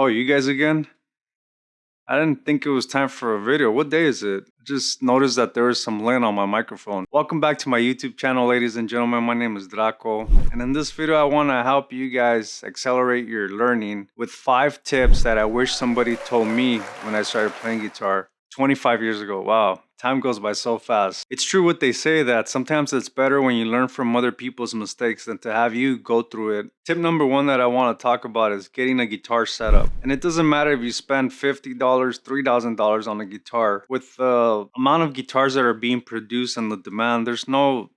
Oh, you guys again? I didn't think it was time for a video. What day is it? I just noticed that there is some lint on my microphone. Welcome back to my YouTube channel, ladies and gentlemen. My name is Draco. And in this video, I want to help you guys accelerate your learning with 5 tips that I wish somebody told me when I started playing guitar 25 years ago. Wow. Time goes by so fast. It's true what they say that sometimes it's better when you learn from other people's mistakes than to have you go through it. Tip number 1 that I want to talk about is getting a guitar setup. And it doesn't matter if you spend $50, $3,000 on a guitar. With the amount of guitars that are being produced and the demand, there's no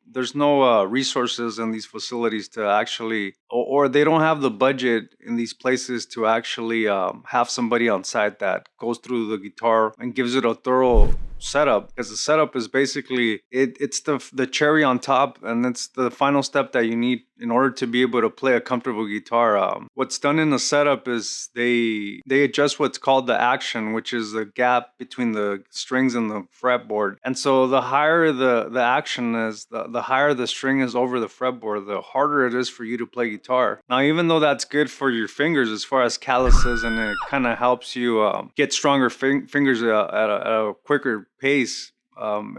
resources in these facilities to actually, or they don't have the budget in these places to actually have somebody on site that goes through the guitar and gives it a thorough setup, because the setup is basically it's the cherry on top, and it's the final step that you need in order to be able to play a comfortable guitar. What's done in the setup is they adjust what's called the action, which is the gap between the strings and the fretboard. And so the higher the action is, the higher the string is over the fretboard, the harder it is for you to play guitar. Now, even though that's good for your fingers as far as calluses, and it kind of helps you get stronger fingers at a quicker pace,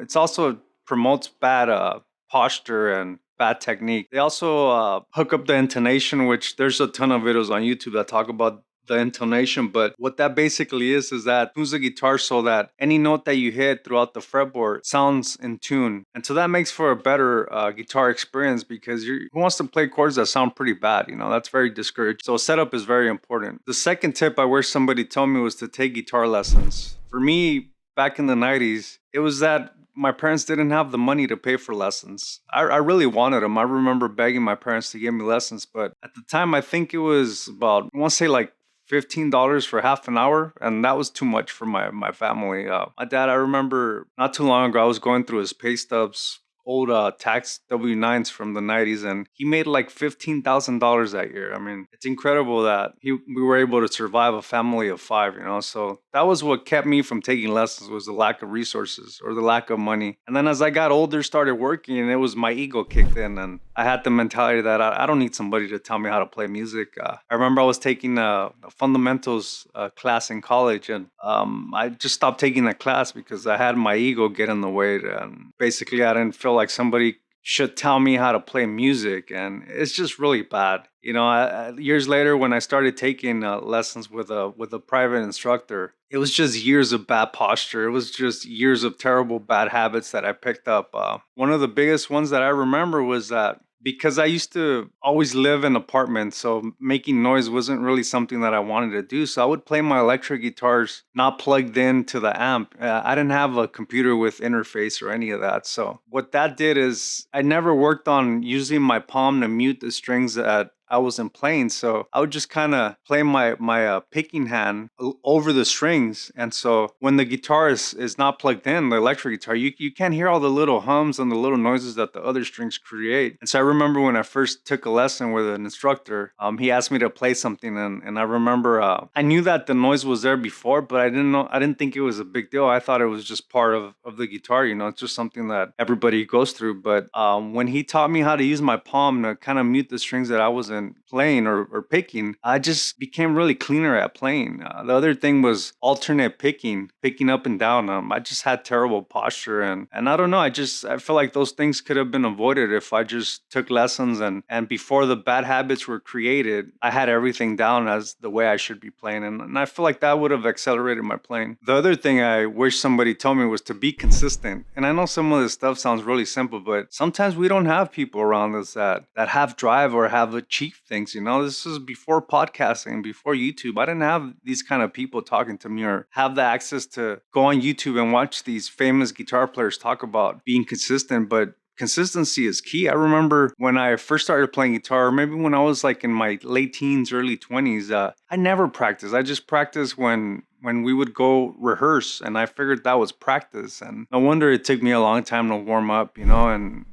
it's also promotes bad posture and bad technique. They also hook up the intonation, which there's a ton of videos on YouTube that talk about the intonation. But what that basically is that tunes the guitar so that any note that you hit throughout the fretboard sounds in tune. And so that makes for a better guitar experience, because who wants to play chords that sound pretty bad? That's very discouraging. So setup is very important. The second tip I wish somebody told me was to take guitar lessons. For me, back in the 90s, it was that my parents didn't have the money to pay for lessons. I really wanted them. I remember begging my parents to give me lessons, but at the time, I think it was about, I want to say like $15 for half an hour, and that was too much for my family. My dad, I remember not too long ago, I was going through his pay stubs, old tax W-9s from the 90s, and he made like $15,000 that year. I mean, it's incredible that we were able to survive a family of 5, so that was what kept me from taking lessons, was the lack of resources or the lack of money. And then as I got older, started working, and it was my ego kicked in, and I had the mentality that I don't need somebody to tell me how to play music. I remember I was taking a fundamentals class in college, and I just stopped taking that class because I had my ego get in the way, and basically I didn't feel like somebody should tell me how to play music, and it's just really bad. Years later, when I started taking lessons with a private instructor, it was just years of bad posture. It was just years of terrible bad habits that I picked up. One of the biggest ones that I remember was that because I used to always live in apartments, so making noise wasn't really something that I wanted to do. So I would play my electric guitars not plugged into the amp. I didn't have a computer with interface or any of that. So what that did is I never worked on using my palm to mute the strings that I wasn't playing. So I would just kind of play my picking hand over the strings. And so when the guitar is not plugged in, the electric guitar, you can't hear all the little hums and the little noises that the other strings create. And so I remember when I first took a lesson with an instructor, he asked me to play something. And I remember I knew that the noise was there before, but I didn't think it was a big deal. I thought it was just part of the guitar. It's just something that everybody goes through. But when he taught me how to use my palm to kind of mute the strings that I wasn't playing or picking, I just became really cleaner at playing. The other thing was alternate picking up and down. I just had terrible posture, and I don't know, I feel like those things could have been avoided if I just took lessons, and before the bad habits were created, I had everything down as the way I should be playing, and I feel like that would have accelerated my playing. The other thing I wish somebody told me was to be consistent. And I know some of this stuff sounds really simple, but sometimes we don't have people around us that have drive or have achieved things. This is before podcasting, before YouTube. I didn't have these kind of people talking to me or have the access to go on YouTube and watch these famous guitar players talk about being consistent. But consistency is key. I remember when I first started playing guitar, maybe when I was like in my late teens, early 20s, I never practiced. I just practiced when we would go rehearse, and I figured that was practice. And no wonder it took me a long time to warm up, and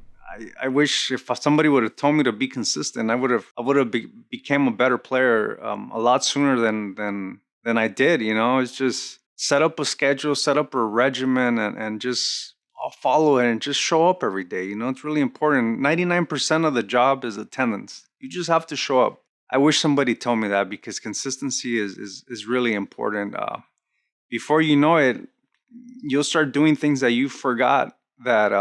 I wish if somebody would have told me to be consistent, I would have became a better player a lot sooner than I did. It's just set up a schedule, set up a regimen, and just I'll follow it and just show up every day. It's really important. 99% of the job is attendance. You just have to show up. I wish somebody told me that, because consistency is really important. Before you know it, you'll start doing things that you forgot that,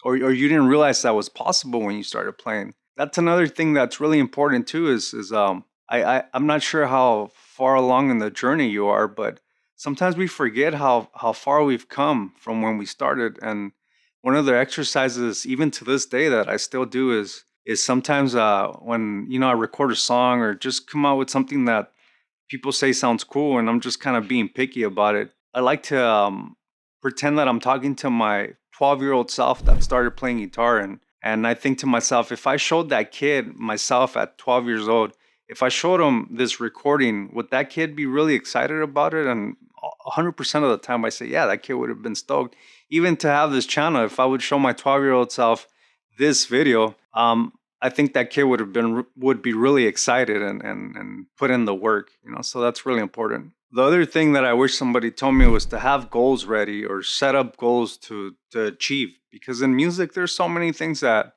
or you didn't realize that was possible when you started playing. That's another thing that's really important too. I'm not sure how far along in the journey you are, but sometimes we forget how far we've come from when we started. And one of the exercises, even to this day, that I still do is sometimes when I record a song or just come out with something that people say sounds cool, and I'm just kind of being picky about it. I like to pretend that I'm talking to my 12-year-old self that started playing guitar, and I think to myself, if I showed that kid myself at 12 years old, if I showed him this recording, would that kid be really excited about it? And 100% of the time I say, yeah, that kid would have been stoked. Even to have this channel, if I would show my 12-year-old self this video, I think that kid would be really excited and put in the work, So that's really important. The other thing that I wish somebody told me was to have goals ready, or set up goals to achieve. Because in music, there's so many things that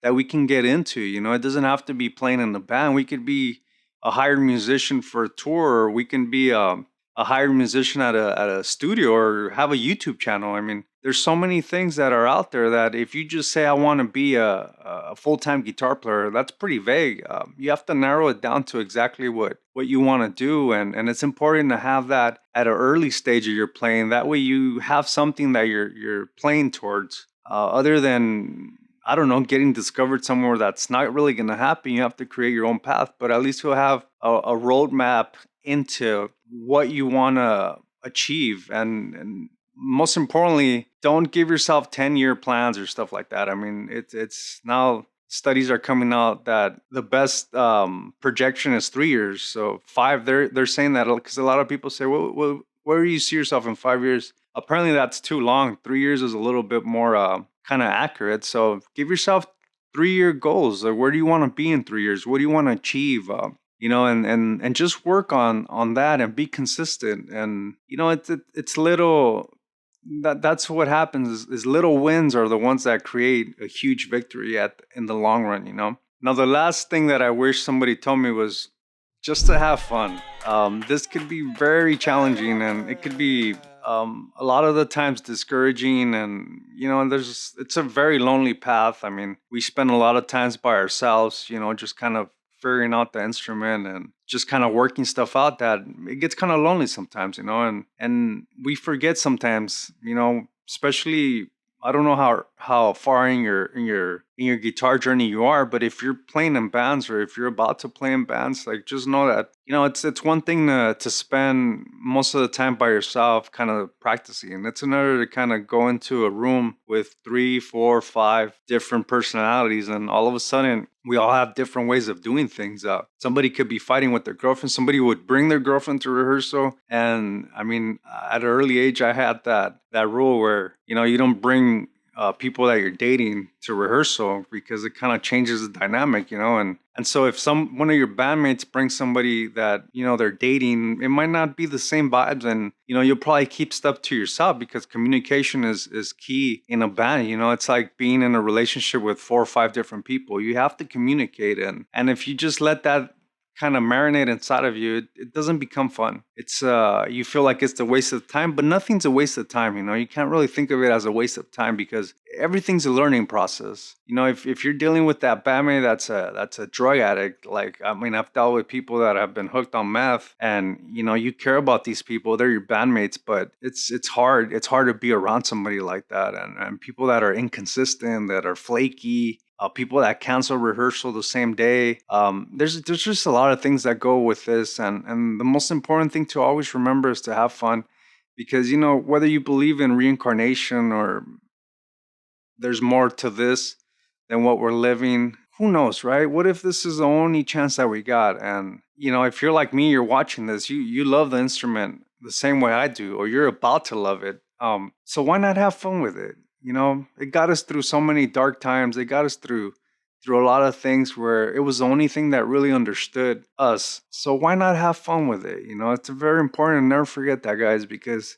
we can get into. It doesn't have to be playing in the band. We could be a hired musician for a tour, or we can be a hired musician at a studio, or have a YouTube channel. I mean, there's so many things that are out there that if you just say, I want to be a full-time guitar player, that's pretty vague. You have to narrow it down to exactly what you want to do. And it's important to have that at an early stage of your playing. That way you have something that you're playing towards, other than, I don't know, getting discovered somewhere that's not really going to happen. You have to create your own path, but at least you'll have a roadmap into what you want to achieve. And most importantly, don't give yourself 10-year plans or stuff like that. I mean, it's now studies are coming out that the best projection is 3 years. So 5, they're saying that because a lot of people say, well, where do you see yourself in 5 years? Apparently that's too long. 3 years is a little bit more kind of accurate. So give yourself 3-year goals. Like, where do you want to be in 3 years? What do you want to achieve? And just work on that and be consistent. And it's little, that's what happens is little wins are the ones that create a huge victory in the long run. Now, the last thing that I wish somebody told me was just to have fun. This could be very challenging, and it could be a lot of the times discouraging, and it's a very lonely path. I mean, we spend a lot of times by ourselves, just kind of figuring out the instrument and just kind of working stuff out, that it gets kind of lonely sometimes, and we forget sometimes, especially, I don't know how far in your guitar journey you are, but if you're playing in bands, or if you're about to play in bands, like, just know that it's one thing to spend most of the time by yourself, kind of practicing. It's another to kind of go into a room with 3, 4, 5 different personalities, and all of a sudden we all have different ways of doing things. Somebody could be fighting with their girlfriend. Somebody would bring their girlfriend to rehearsal, and I mean, at an early age, I had that rule where you don't bring people that you're dating to rehearsal, because it kind of changes the dynamic, and so if one of your bandmates brings somebody that they're dating, it might not be the same vibes, and you'll probably keep stuff to yourself, because communication is key in a band. It's like being in a relationship with 4 or 5 different people. You have to communicate, and if you just let that kind of marinate inside of you, it doesn't become fun. It's you feel like it's a waste of time, but nothing's a waste of time. You can't really think of it as a waste of time, because everything's a learning process. If you're dealing with that bandmate that's a drug addict, like, I mean, I've dealt with people that have been hooked on meth, and you care about these people, they're your bandmates, but it's hard to be around somebody like that, and people that are inconsistent, that are flaky, people that cancel rehearsal the same day. There's just a lot of things that go with this, and the most important thing to always remember is to have fun, because whether you believe in reincarnation, or there's more to this than what we're living, who knows, right? What if this is the only chance that we got? And if you're like me, you're watching this, you love the instrument the same way I do, or you're about to love it. So why not have fun with it? It got us through so many dark times. It got us through a lot of things where it was the only thing that really understood us. So why not have fun with it? It's very important to never forget that, guys, because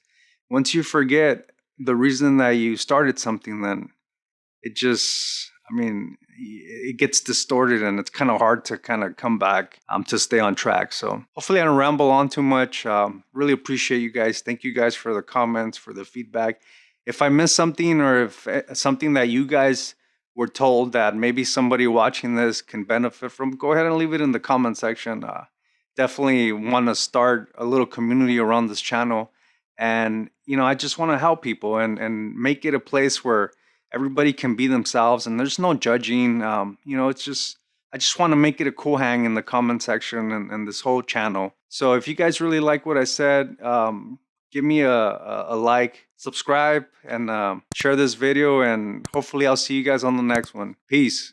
once you forget the reason that you started something, then it just, I mean, it gets distorted and it's kind of hard to kind of come back to stay on track. So hopefully I don't ramble on too much. Really appreciate you guys. Thank you guys for the comments, for the feedback. If I missed something, or if something that you guys were told that maybe somebody watching this can benefit from, go ahead and leave it in the comment section. Definitely want to start a little community around this channel. And, I just want to help people and make it a place where everybody can be themselves and there's no judging. It's just, I just want to make it a cool hang in the comment section and this whole channel. So if you guys really like what I said, give me a like, subscribe, and share this video. And hopefully I'll see you guys on the next one. Peace.